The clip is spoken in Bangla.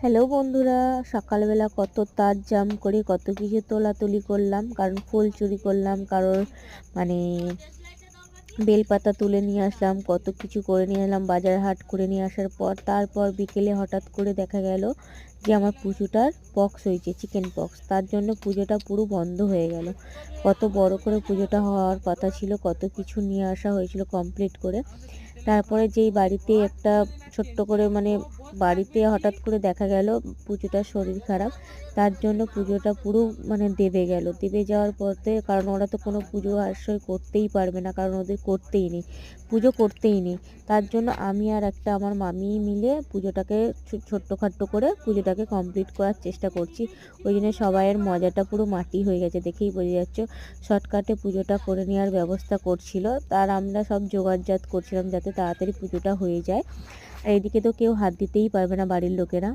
হ্যালো বন্ধুরা, সকালবেলা কত তার জাম করে কত কিছু তোলাতুলি করলাম, কারণ ফুল চুরি করলাম, কারোর মানে বেলপাতা তুলে নিয়ে আসলাম, কত কিছু করে নিয়ে এলাম বাজার হাট করে নিয়ে আসার পর। তারপর বিকেলে হঠাৎ করে দেখা গেল যে আমার পুজোটার পক্স হয়েছে, চিকেন পক্স। তার জন্য পুজোটা পুরো বন্ধ হয়ে গেল। কত বড় করে পুজোটা হওয়ার কথা ছিল, কত কিছু নিয়ে আসা হয়েছিল কমপ্লিট করে। তারপরে যেই বাড়িতে একটা ছোট্ট করে বাড়িতে হঠাৎ করে দেখা গেল পুজোটার শরীর খারাপ, তার জন্য পুজোটা পুরো দেবে গেল। দেবে যাওয়ার পথে, কারণ ওরা তো কোনো পুজো আশ্রয় করতেই পারবে না, কারণ ওদের করতেই নেই, পুজো করতেই নেই। তার জন্য আমি আর একটা আমার মামি মিলে পুজোটাকে ছোট্টখাট্টো করে পুজোটাকে কমপ্লিট করার চেষ্টা করছি। ওই জন্য সবাইয়ের মজাটা পুরো মাটি হয়ে গেছে, দেখেই বোঝা যাচ্ছে। শর্টকাটে পুজোটা করে নেওয়ার ব্যবস্থা করছিল, তার আমরা সব জোগাড়জাত করছিলাম যাতে তাড়াতাড়ি পুজোটা হয়ে যায়। আর এদিকে তো কেউ হাত দিতেই পারবে না বাড়ির লোকেরা।